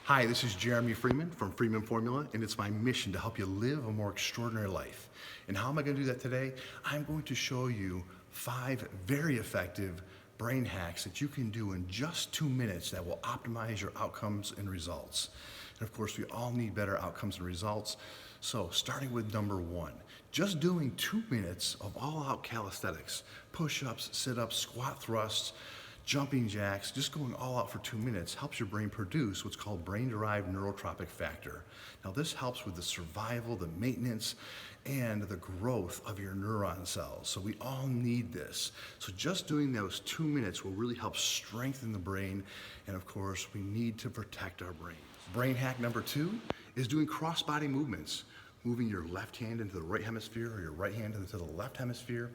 Hi, this is Jeramy Freeman from Freeman Formula, and it's my mission to help you live a more extraordinary life. And how am I going to do that today? I'm going to show you 5 very effective brain hacks that you can do in just 2 minutes that will optimize your outcomes and results. And of course, we all need better outcomes and results. So starting with number 1, just doing 2 minutes of all-out calisthenics, push-ups, sit-ups, squat thrusts, jumping jacks, just going all out for 2 minutes helps your brain produce what's called brain-derived neurotrophic factor. Now this helps with the survival, the maintenance, and the growth of your neuron cells. So we all need this. So just doing those 2 minutes will really help strengthen the brain. And of course, we need to protect our brain. Brain hack number 2 is doing cross-body movements, moving your left hand into the right hemisphere or your right hand into the left hemisphere.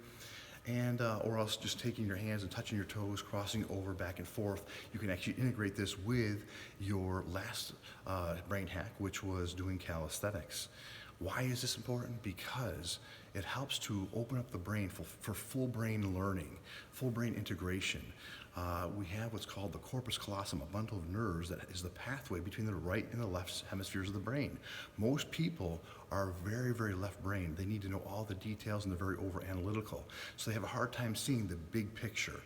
Or else just taking your hands and touching your toes, crossing over back and forth. You can actually integrate this with your last brain hack, which was doing calisthenics. Why is this important? Because it helps to open up the brain for full brain learning, full brain integration. We have what's called the corpus callosum, a bundle of nerves that is the pathway between the right and the left hemispheres of the brain. Most people are very, very left-brained. They need to know all the details and they're very over-analytical. So they have a hard time seeing the big picture.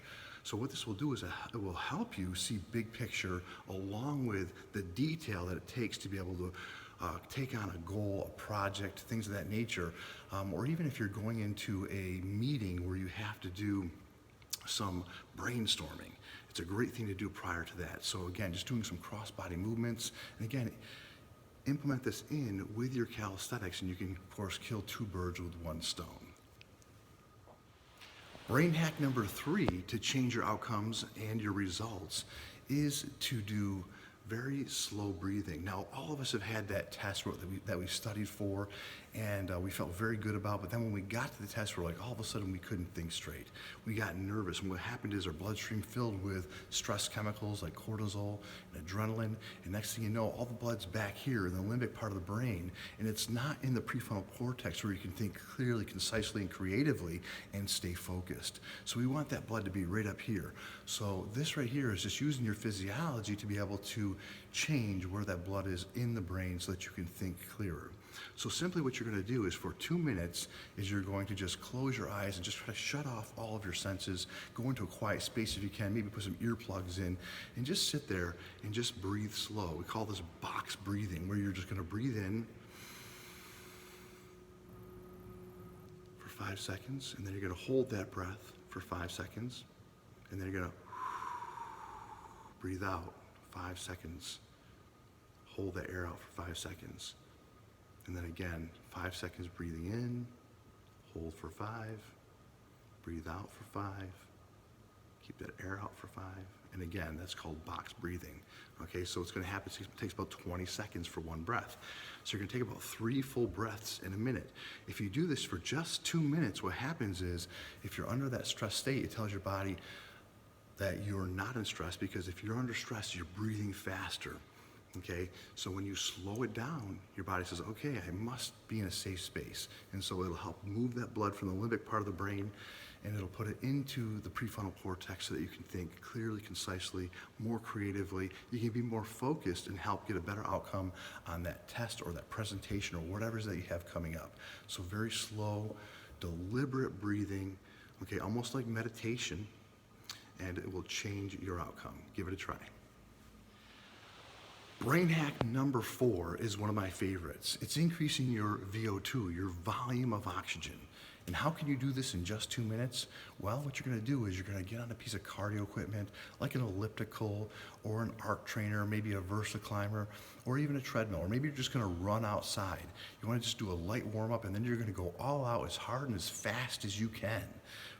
So what this will do is it will help you see big picture along with the detail that it takes to be able to take on a goal, a project, things of that nature. Or even if you're going into a meeting where you have to do some brainstorming. It's a great thing to do prior to that. So again, just doing some cross-body movements. And again, implement this in with your calisthenics and you can, of course, kill 2 birds with 1 stone. Brain hack number 3 to change your outcomes and your results is to do very slow breathing. Now, all of us have had that test that we studied for and we felt very good about, but then when we got to the test, we're like, all of a sudden we couldn't think straight. We got nervous, and what happened is our bloodstream filled with stress chemicals like cortisol and adrenaline, and next thing you know, all the blood's back here in the limbic part of the brain, and it's not in the prefrontal cortex where you can think clearly, concisely, and creatively and stay focused. So we want that blood to be right up here. So this right here is just using your physiology to be able to change where that blood is in the brain so that you can think clearer. So simply what you're going to do is for 2 minutes is you're going to just close your eyes and just try to shut off all of your senses, go into a quiet space if you can, maybe put some earplugs in, and just sit there and just breathe slow. We call this box breathing, where you're just going to breathe in for 5 seconds, and then you're going to hold that breath for 5 seconds, and then you're going to breathe out 5 seconds. Hold the air out for 5 seconds. And then again, 5 seconds breathing in, hold for 5, breathe out for 5, keep that air out for 5. And again, that's called box breathing. Okay, so it's gonna happen, it takes about 20 seconds for 1 breath. So you're gonna take about 3 full breaths in a minute. If you do this for just 2 minutes, what happens is, if you're under that stress state, it tells your body that you're not in stress, because if you're under stress, you're breathing faster. Okay, so when you slow it down, your body says, okay, I must be in a safe space. And so it'll help move that blood from the limbic part of the brain, and it'll put it into the prefrontal cortex so that you can think clearly, concisely, more creatively. You can be more focused and help get a better outcome on that test or that presentation or whatever it is that you have coming up. So very slow, deliberate breathing, okay, almost like meditation, and it will change your outcome. Give it a try. Brain hack number 4 is one of my favorites. It's increasing your VO2, your volume of oxygen. And how can you do this in just 2 minutes? Well, what you're gonna do is you're gonna get on a piece of cardio equipment, like an elliptical or an arc trainer, maybe a Versa climber, or even a treadmill, or maybe you're just gonna run outside. You wanna just do a light warm up, and then you're gonna go all out as hard and as fast as you can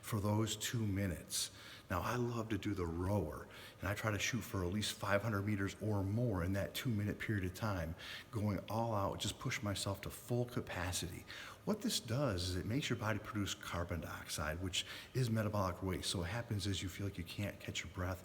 for those 2 minutes. Now, I love to do the rower, and I try to shoot for at least 500 meters or more in that 2-minute period of time, going all out, just push myself to full capacity. What this does is it makes your body produce carbon dioxide, which is metabolic waste. So what happens is you feel like you can't catch your breath.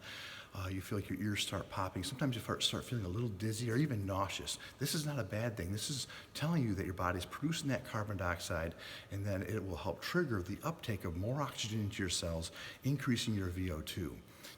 You feel like your ears start popping. Sometimes you start feeling a little dizzy or even nauseous. This is not a bad thing. This is telling you that your body's producing that carbon dioxide, and then it will help trigger the uptake of more oxygen into your cells, increasing your VO2.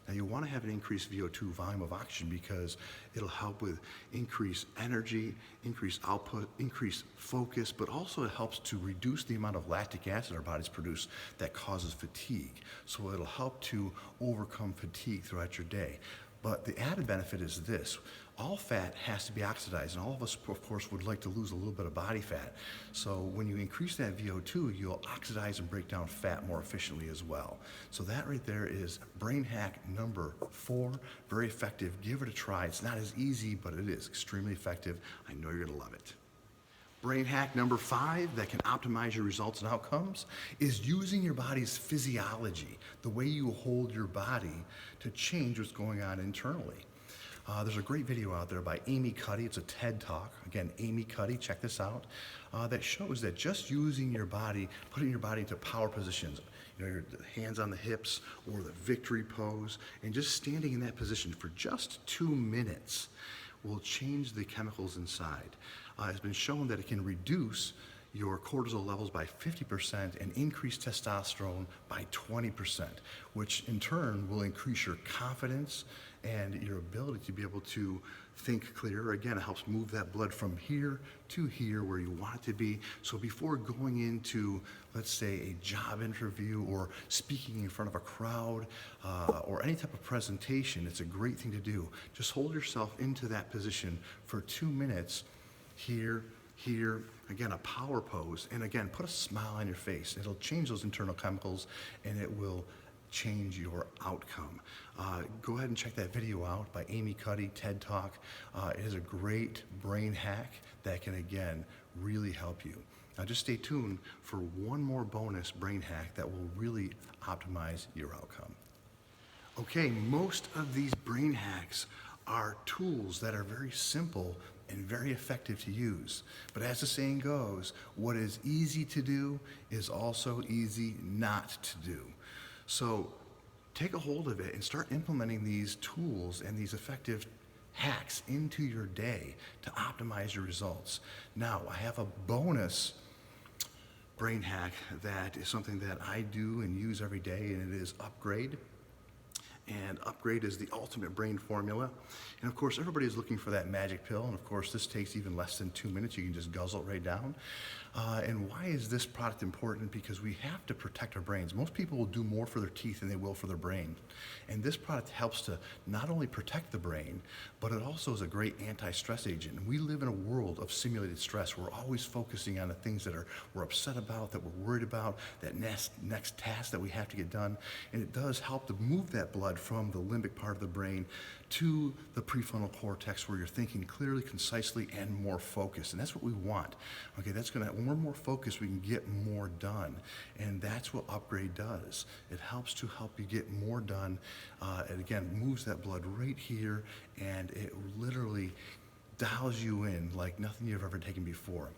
Now you want to have an increased VO2 volume of oxygen because it'll help with increased energy, increased output, increased focus, but also it helps to reduce the amount of lactic acid our bodies produce that causes fatigue. So it'll help to overcome fatigue throughout your day. But the added benefit is this: all fat has to be oxidized, and all of us, of course, would like to lose a little bit of body fat. So when you increase that VO2, you'll oxidize and break down fat more efficiently as well. So that right there is brain hack number 4, very effective. Give it a try. It's not as easy, but it is extremely effective. I know you're gonna love it. Brain hack number 5 that can optimize your results and outcomes is using your body's physiology, the way you hold your body, to change what's going on internally. There's a great video out there by Amy Cuddy. It's a TED Talk. Again, Amy Cuddy, check this out. That shows that just using your body, putting your body into power positions, your hands on the hips or the victory pose, and just standing in that position for just 2 minutes will change the chemicals inside. It's been shown that it can reduce your cortisol levels by 50% and increase testosterone by 20%, which in turn will increase your confidence and your ability to be able to think clearer. Again, it helps move that blood from here to here where you want it to be. So before going into, let's say, a job interview or speaking in front of a crowd or any type of presentation, it's a great thing to do. Just hold yourself into that position for 2 minutes, here, again, a power pose, and again, put a smile on your face. It'll change those internal chemicals, and it will change your outcome. Go ahead and check that video out by Amy Cuddy, TED Talk. It is a great brain hack that can, again, really help you. Now just stay tuned for one more bonus brain hack that will really optimize your outcome. Okay, most of these brain hacks are tools that are very simple and very effective to use. But as the saying goes, what is easy to do is also easy not to do. So take a hold of it and start implementing these tools and these effective hacks into your day to optimize your results. Now, I have a bonus brain hack that is something that I do and use every day, and it is Upgrade. And Upgrade is the ultimate brain formula. And of course, everybody is looking for that magic pill. And of course, this takes even less than 2 minutes. You can just guzzle it right down. And why is this product important? Because we have to protect our brains. Most people will do more for their teeth than they will for their brain. And this product helps to not only protect the brain, but it also is a great anti-stress agent. And we live in a world of simulated stress. We're always focusing on the things that we're upset about, that we're worried about, that next task that we have to get done. And it does help to move that blood from the limbic part of the brain to the prefrontal cortex, where you're thinking clearly, concisely, and more focused. And that's what we want. Okay, when we're more focused, we can get more done. And that's what Upgrade does. It helps to help you get more done. It again moves that blood right here, and it literally dials you in like nothing you've ever taken before.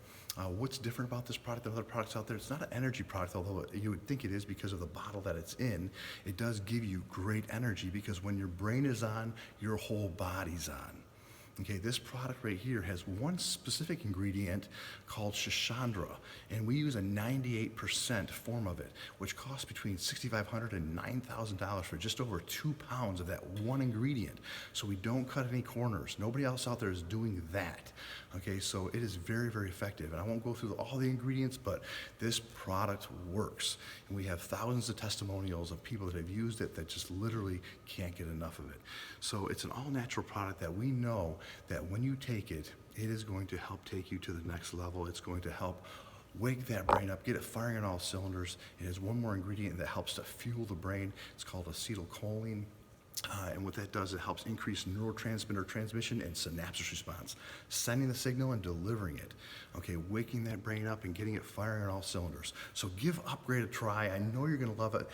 What's different about this product than other products out there? It's not an energy product, although you would think it is because of the bottle that it's in. It does give you great energy because when your brain is on, your whole body's on. Okay, this product right here has one specific ingredient called Shishandra, and we use a 98% form of it, which costs between $6,500 and $9,000 for just over 2 pounds of that one ingredient. So we don't cut any corners. Nobody else out there is doing that. Okay, so it is very, very effective. And I won't go through all the ingredients, but this product works. And we have thousands of testimonials of people that have used it that just literally can't get enough of it. So it's an all-natural product that we know that when you take it, it is going to help take you to the next level. It's going to help wake that brain up, get it firing on all cylinders. It has one more ingredient that helps to fuel the brain. It's called acetylcholine. And what that does, it helps increase neurotransmitter transmission and synapses response, sending the signal and delivering it. Okay, waking that brain up and getting it firing on all cylinders. So give Upgrade a try. I know you're going to love it.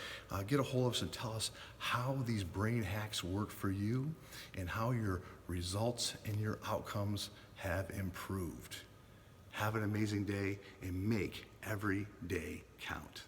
Get a hold of us and tell us how these brain hacks work for you and how your results and your outcomes have improved. Have an amazing day and make every day count.